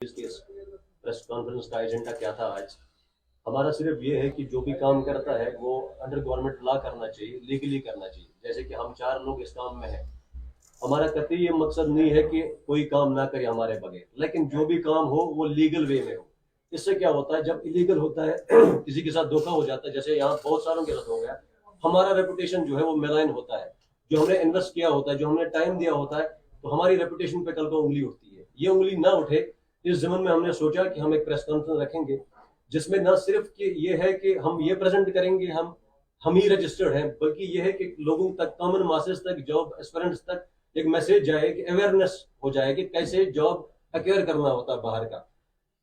इसकी press conference का agenda क्या था आज। हमारा सिर्फ ये है कि जो भी काम करता है वो अंडर गवर्नमेंट लॉ करना चाहिए, लीगली करना चाहिए। जैसे कि हम 4 लोग इस काम में हैं, हमारा कतई ये मकसद नहीं है कि कोई काम ना करे हमारे बगैर, लेकिन जो भी काम हो वो लीगल वे में हो। इससे क्या होता है, जब इलीगल होता है किसी के साथ धोखा हो जाता है, जैसे यहाँ बहुत सारों के साथ हो गया, हमारा रेपुटेशन जो है वो मेलाइन होता है। जो हमने इन्वेस्ट किया होता है, जो हमने टाइम दिया होता है, तो हमारी रेपुटेशन पे कल को उंगली उठती है। ये उंगली ना उठे, इस जमन में हमने सोचा कि हम एक प्रेस कॉन्फ्रेंस रखेंगे, जिसमें न सिर्फ कि ये है कि हम ये प्रेजेंट करेंगे हम ही रजिस्टर्ड हैं, बल्कि ये है कि लोगों तक, कॉमन मासेस तक, जॉब एस्पिरेंट्स तक एक मैसेज जाए, कि अवेयरनेस हो जाए कि कैसे जॉब एक्वायर करना होता है बाहर का।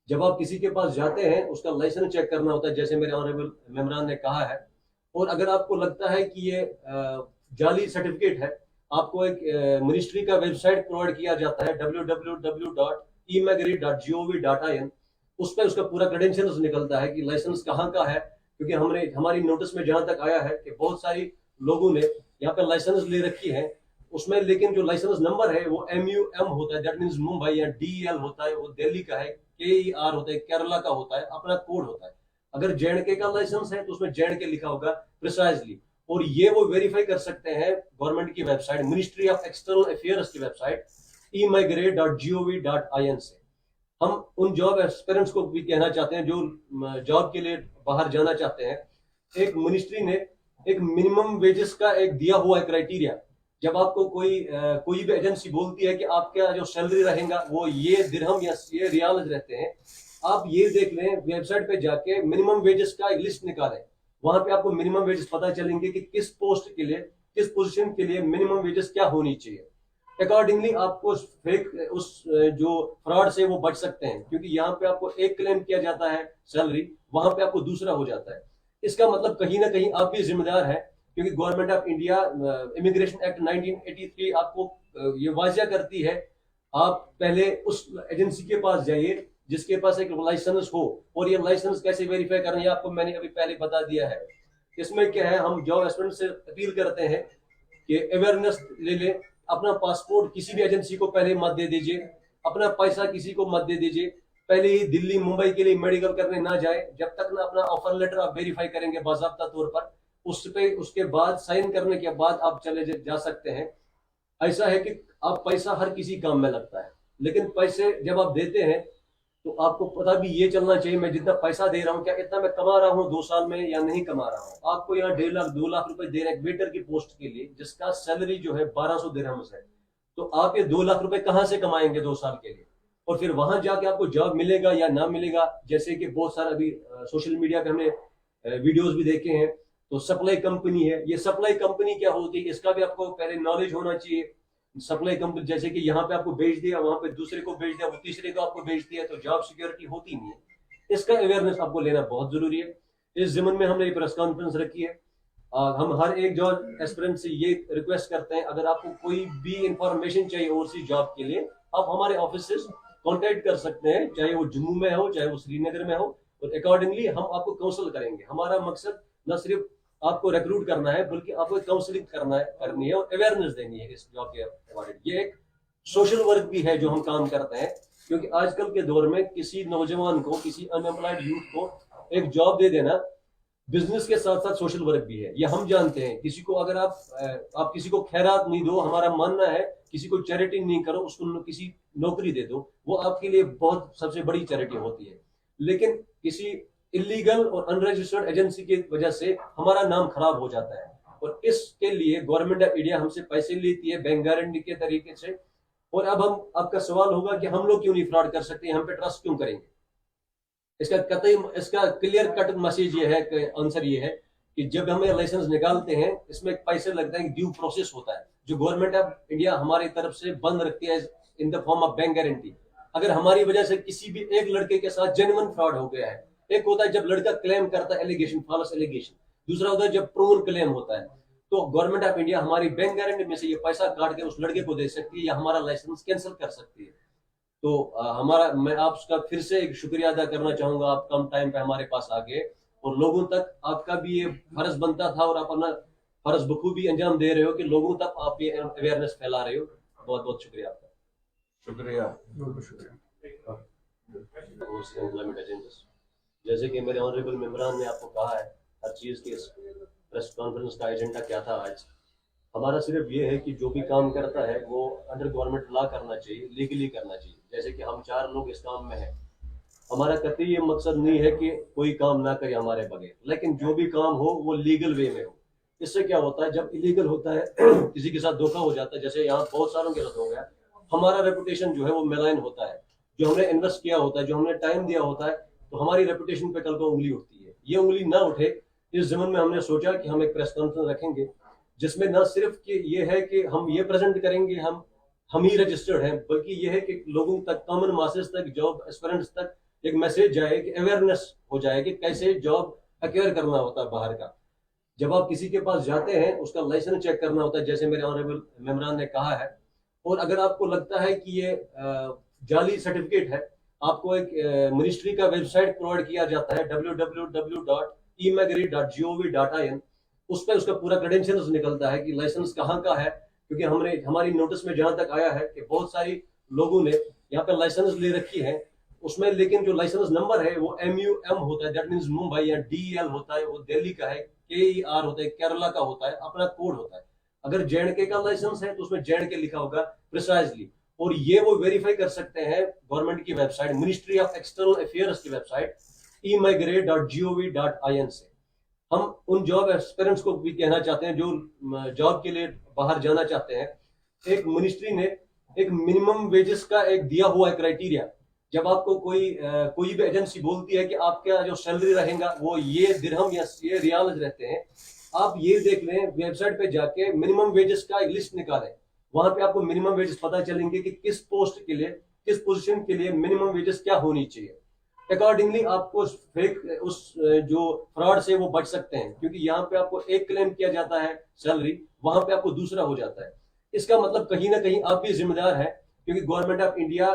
जब आप किसी के पास जाते हैं, उसका लाइसेंस चेक करना होता है, जैसे मेरे ऑनरेबल मेमरान ने कहा है। और अगर आपको लगता है कि ये जाली सर्टिफिकेट है, आपको एक मिनिस्ट्री का वेबसाइट प्रोवाइड किया जाता है www.emigrate.gov.in। उस पर उसका पूरा क्रेडेंशियल्स निकलता है कि लाइसेंस कहाँ का है। क्योंकि हमने हमारी नोटिस में जहां तक आया है कि बहुत सारी लोगों ने यहाँ पे लाइसेंस ले रखी है, उसमें लेकिन जो लाइसेंस नंबर है वो MUM होता है, दैट मीन्स मुंबई, या DEL होता है वो दिल्ली का है, KER होता है केरला का होता है, अपना कोड होता है। अगर JNK का लाइसेंस है तो उसमें JNK लिखा होगा प्रिसाइजली। और ये वो वेरीफाई कर सकते हैं गवर्नमेंट की website, ministry of external affairs की वेबसाइट emigrate.gov.in से। हम उन जॉब एस्पिरेंट्स को भी कहना चाहते हैं जो जॉब के लिए बाहर जाना चाहते हैं। एक मिनिस्ट्री ने एक मिनिमम वेजेस का एक दिया हुआ है क्राइटेरिया। जब आपको कोई भी एजेंसी बोलती है कि आपका जो सैलरी रहेगा वो ये दिरहम या ये रियाल रहते हैं, आप ये देख लें, वेबसाइट पे जाके मिनिमम वेजेस का एक लिस्ट निकालें। वहां पे आपको मिनिमम वेजेस पता चलेंगे कि किस पोस्ट के लिए, किस पोजीशन के लिए मिनिमम वेजेस क्या होनी चाहिए। अकॉर्डिंगली आपको फेक उस जो फ्रॉड से वो बच सकते हैं, क्योंकि यहाँ पे आपको एक क्लेम किया जाता है सैलरी, वहां पे आपको दूसरा हो जाता है। इसका मतलब कहीं ना कहीं आप भी जिम्मेदार है, क्योंकि government of India immigration act 1983 आपको ये वाजिया करती है, आप पहले उस एजेंसी के पास जाइए जिसके पास एक लाइसेंस हो। और ये लाइसेंस कैसे वेरीफाई करना है आपको मैंने अभी पहले बता दिया है। इसमें क्या है, हम जॉब एस्पिरेंट से अपील करते हैं कि अवेयरनेस ले ले। अपना पासपोर्ट किसी भी एजेंसी को पहले मत दे दीजिए, अपना पैसा किसी को मत दे दीजिए। पहले ही दिल्ली मुंबई के लिए मेडिकल करने ना जाए, जब तक ना अपना ऑफर लेटर आप वेरीफाई करेंगे बाकायदा तौर पर, उस पे उसके बाद साइन करने के बाद आप चले जा सकते हैं। ऐसा है कि आप पैसा हर किसी काम में लगता है, लेकिन पैसे जब आप देते हैं तो आपको पता भी ये चलना चाहिए, मैं जितना पैसा दे रहा हूँ क्या इतना मैं कमा रहा हूँ 2 साल में या नहीं कमा रहा हूँ। आपको यहाँ 1.5 लाख 2 लाख रुपए दे रहे हैं वेटर की पोस्ट के लिए, जिसका सैलरी जो है 1200 दिरहम्स है। तो आप ये 2 लाख रुपए कहाँ से कमाएंगे 2 साल के लिए? और फिर वहां जाके आपको जॉब मिलेगा या ना मिलेगा, जैसे कि बहुत सारा अभी सोशल मीडिया पे हमने वीडियोज भी देखे हैं। तो सप्लाई कंपनी है, ये सप्लाई कंपनी क्या होती है इसका भी आपको पहले नॉलेज होना चाहिए। सप्लाई कंपनी जैसे कि यहाँ पे आपको भेज दिया, वहां पे दूसरे को भेज दिया, वो तीसरे को आपको भेज दिया, तो जॉब सिक्योरिटी होती नहीं है। इसका अवेयरनेस आपको लेना बहुत जरूरी है। इस जिमन में हमने प्रेस कॉन्फ्रेंस रखी है। हम हर एक जॉब एस्पिरेंट से ये रिक्वेस्ट करते हैं, अगर आपको कोई भी इंफॉर्मेशन चाहिए ओवरसीज जॉब के लिए, आप हमारे ऑफिस से कॉन्टेक्ट कर सकते हैं, चाहे वो जम्मू में हो चाहे वो श्रीनगर में हो। और अकॉर्डिंगली हम आपको काउंसल करेंगे। हमारा मकसद न सिर्फ आपको रिक्रूट करना है, बल्कि आपको काउंसलिंग करनी है और अवेयरनेस देनी है इस जॉब के बारे। ये एक सोशल वर्क भी है जो हम काम करते हैं, क्योंकि आजकल के दौर में किसी नौजवान को, किसी अनएम्प्लॉयड यूथ को एक जॉब दे देना बिजनेस के साथ साथ सोशल वर्क भी है, ये हम जानते हैं। किसी को अगर आप किसी को खैरात नहीं दो, हमारा मानना है किसी को चैरिटी नहीं करो, उसको किसी नौकरी दे दो, वो आपके लिए बहुत सबसे बड़ी चैरिटी होती है। लेकिन किसी इलीगल और अनरजिस्टर्ड एजेंसी की वजह से हमारा नाम खराब हो जाता है, और इसके लिए गवर्नमेंट ऑफ इंडिया हमसे पैसे लेती है बैंक गारंटी के तरीके से। और अब हम, आपका सवाल होगा कि हम लोग क्यों नहीं फ्रॉड कर सकते, हम पे ट्रस्ट क्यों करेंगे? इसका क्लियर कट मैसेज ये है, आंसर ये है कि जब हमें लाइसेंस निकालते हैं, इसमें पैसे लगते हैं, ड्यू प्रोसेस होता है जो गवर्नमेंट ऑफ इंडिया हमारी तरफ से बंद रखती है in the form of bank guarantee. अगर हमारी वजह से किसी भी एक लड़के के साथ जेन्युइन फ्रॉड हो गया है, एक होता है जब लड़का क्लेम करता है एलिगेशन, फॉल्स एलिगेशन, दूसरा होता है जब प्रूवन क्लेम होता है, तो गवर्नमेंट ऑफ इंडिया हमारी बैंक गारंटी में से ये पैसा काट के उस लड़के को दे सकती है या हमारा लाइसेंस कैंसिल कर सकती है। तो मैं आपका फिर से एक शुक्रिया अदा करना चाहूंगा, आप कम टाइम पे हमारे पास आ गए और लोगों तक आपका भी ये फर्ज बनता था और आप अपना फर्ज बखूबी अंजाम दे रहे हो कि लोगों तक आप ये अवेयरनेस फैला रहे हो। बहुत बहुत शुक्रिया आपका। शुक्रिया, बहुत शुक्रिया। Overseas employment agencies. जैसे कि मेरे ऑनरेबल मेंबरान ने आपको कहा है हर चीज़ के प्रेस कॉन्फ्रेंस का एजेंडा क्या था आज, हमारा सिर्फ ये है कि जो भी काम करता है वो अंडर गवर्नमेंट लॉ करना चाहिए, लीगली करना चाहिए। जैसे कि हम 4 लोग इस काम में हैं, हमारा कतई ये मकसद नहीं है कि कोई काम ना करे हमारे बगैर, लेकिन जो भी काम हो वो लीगल वे में हो। इससे क्या होता है, जब इलीगल होता है किसी के साथ धोखा हो जाता है, जैसे यहाँ बहुत सारों के साथ हो गया, हमारा रेपुटेशन जो है वो मेलाइन होता है। जो हमने इन्वेस्ट किया होता है, जो हमने टाइम दिया होता है, तो हमारी रेपुटेशन पे कल को उंगली उठती है। ये उंगली ना उठे, इस जमन में हमने सोचा कि हम एक प्रेस कॉन्फ्रेंस रखेंगे जिसमें न सिर्फ कि ये है कि हम ये प्रेजेंट करेंगे हम ही रजिस्टर्ड हैं, बल्कि ये है कि लोगों तक, कॉमन मासेस तक, जॉब एस्पिरेंट्स तक एक मैसेज जाए कि अवेयरनेस हो जाए कि कैसे जॉब एक्वायर करना होता है बाहर का। जब आप किसी के पास जाते हैं उसका लाइसेंस चेक करना होता है, जैसे मेरे ऑनरेबल मेंबरान ने कहा है। और अगर आपको लगता है कि ये जाली सर्टिफिकेट है, आपको एक मिनिस्ट्री का वेबसाइट प्रोवाइड किया जाता है www.emigrate.gov.in। उस पर उसका पूरा क्रेडेंशियल्स निकलता है कि लाइसेंस कहाँ का है, क्योंकि हमारी नोटिस में जहां तक आया है कि बहुत सारी लोगों ने यहाँ पे लाइसेंस ले रखी है उसमें, लेकिन जो लाइसेंस नंबर है वो MUM होता है, दैट मीन्स मुंबई, या DEL होता है वो दिल्ली का है, KER होता है केरला का होता है, अपना कोड होता है। अगर JNK का लाइसेंस है तो उसमें JNK लिखा होगा प्रिसाइजली, और ये वो वेरीफाई कर सकते हैं गवर्नमेंट की website, ministry of external affairs की वेबसाइट emigrate.gov.in से। हम उन जॉब एस्पिरेंट्स को भी कहना चाहते हैं जो जॉब के लिए बाहर जाना चाहते हैं। एक मिनिस्ट्री ने एक मिनिमम वेजेस का एक दिया हुआ है क्राइटेरिया। जब आपको कोई भी एजेंसी बोलती है कि आपका जो सैलरी रहेगा वो ये दिरहम या ये रियाल रहते हैं, आप ये देख लें, वेबसाइट पे जाके मिनिमम वेजेस का एक लिस्ट निकालें। वहां पे आपको मिनिमम वेजेस पता चलेंगे कि किस पोस्ट के लिए, किस पोजीशन के लिए मिनिमम वेजेस क्या होनी चाहिए। अकॉर्डिंगली आपको फेक उस जो फ्रॉड से वो बच सकते हैं, क्योंकि यहाँ पे आपको एक क्लेम किया जाता है सैलरी, वहां पे आपको दूसरा हो जाता है। इसका मतलब कहीं ना कहीं आप भी जिम्मेदार है, क्योंकि government of India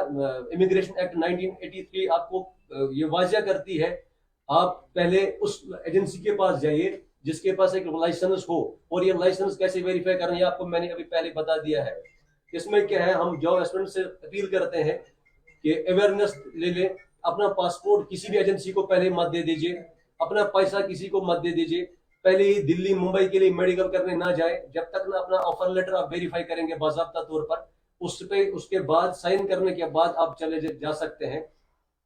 immigration act 1983 आपको ये वाजिया करती है, आप पहले उस एजेंसी के पास जाइए जिसके पास एक लाइसेंस हो, और ये लाइसेंस कैसे वेरीफाई करना है आपको मैंने अभी पहले बता दिया है। इसमें क्या है, हम जॉब एस्पिरेंट से अपील करते हैं कि अवेयरनेस ले ले, अपना पासपोर्ट किसी भी एजेंसी को पहले मत दे दीजिए, अपना पैसा किसी को मत दे दीजिए, पहले ही दिल्ली मुंबई के लिए मेडिकल करने ना जाए जब तक ना अपना ऑफर लेटर आप वेरीफाई करेंगे बाज़ाब्ता तौर पर, उस पे उसके बाद साइन करने के बाद आप चले जा सकते हैं।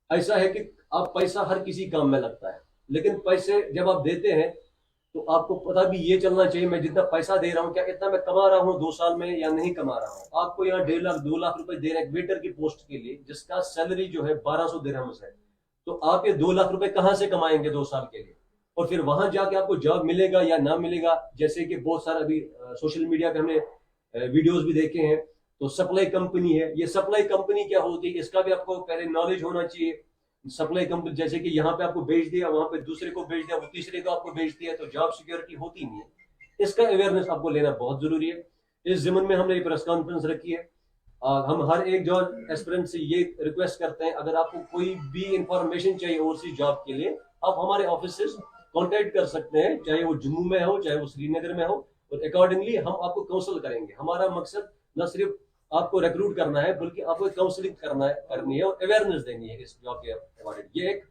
ऐसा है कि आप पैसा हर किसी काम में लगता है, लेकिन पैसे जब आप देते हैं तो आपको पता भी ये चलना चाहिए मैं जितना पैसा दे रहा हूँ क्या इतना मैं कमा रहा हूँ 2 साल में या नहीं कमा रहा हूँ। आपको यहाँ 1.5 लाख 2 लाख रुपए दे रहे हैं वेटर की पोस्ट के लिए जिसका सैलरी जो है 1200 दिरहम्स है, तो आप ये 2 लाख रुपए कहाँ से कमाएंगे 2 साल के लिए? और फिर वहां जाके आपको जॉब मिलेगा या ना मिलेगा, जैसे कि बहुत सारा अभी सोशल मीडिया पे हमने वीडियोज भी देखे हैं, तो सप्लाई कंपनी है। ये सप्लाई कंपनी क्या होती है इसका भी आपको पहले नॉलेज होना चाहिए। सप्लाई कंपनी जैसे कि यहाँ पे आपको भेज दिया, वहां पे दूसरे को भेज दिया, वो तीसरे को आपको भेज दिया, तो जॉब सिक्योरिटी होती नहीं है। इसका अवेयरनेस आपको लेना बहुत जरूरी है। इस जिमन में हमने प्रेस कॉन्फ्रेंस रखी है। हम हर एक जॉब एस्पिरेंट से ये रिक्वेस्ट करते हैं, अगर आपको कोई भी इंफॉर्मेशन चाहिए ओवरसीज जॉब के लिए, आप हमारे ऑफिस से कॉन्टेक्ट कर सकते हैं, चाहे वो जम्मू में हो चाहे वो श्रीनगर में हो, और अकॉर्डिंगली हम आपको काउंसल करेंगे। हमारा मकसद न सिर्फ आपको रिक्रूट करना है बल्कि आपको काउंसलिंग करनी है और अवेयरनेस देनी है इस जॉब के अकॉर्डिंग। ये एक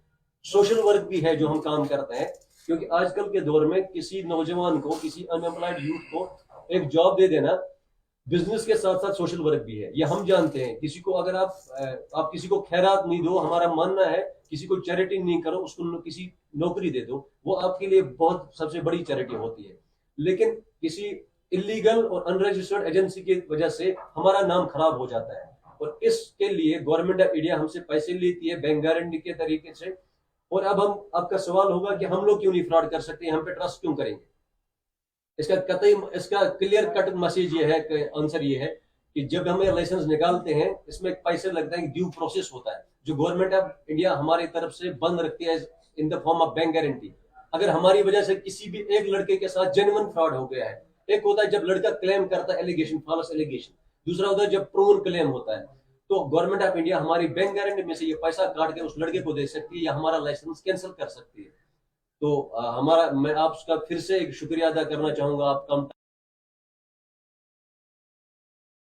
सोशल वर्क भी है जो हम काम करते हैं, क्योंकि आजकल के दौर में किसी नौजवान को, किसी अनएम्प्लॉयड यूथ को एक जॉब दे देना बिजनेस के साथ साथ सोशल वर्क भी है, ये हम जानते हैं। किसी को अगर आप किसी को खैरात नहीं दो, हमारा मानना है किसी को चैरिटी नहीं करो, उसको किसी नौकरी दे दो, वो आपके लिए बहुत सबसे बड़ी चैरिटी होती है। लेकिन किसी इलीगल और अनरजिस्टर्ड एजेंसी की वजह से हमारा नाम खराब हो जाता है, और इसके लिए गवर्नमेंट ऑफ इंडिया हमसे पैसे लेती है बैंक गारंटी के तरीके से। और अब आपका सवाल होगा कि हम लोग क्यों नहीं फ्रॉड कर सकते, हम पे ट्रस्ट क्यों करेंगे? इसका क्लियर कट मैसेज ये है, आंसर ये है कि जब हमें लाइसेंस निकालते हैं इसमें पैसे लगता है, ड्यू प्रोसेस होता है जो गवर्नमेंट ऑफ इंडिया हमारी तरफ से बंद रखती है in the form of bank guarantee. अगर हमारी वजह से किसी भी एक लड़के के साथ जेन्युइन फ्रॉड हो गया है, एक होता है जब लड़का क्लेम करता है एलिगेशन, फॉल्स एलिगेशन, दूसरा होता है जब प्रूवन क्लेम होता है, तो गवर्नमेंट ऑफ इंडिया हमारी बैंक गारंटी में से ये पैसा काट के उस लड़के को दे सकती है या हमारा लाइसेंस कैंसिल कर सकती है। तो मैं आपका फिर से एक शुक्रिया अदा करना चाहूंगा, आप कम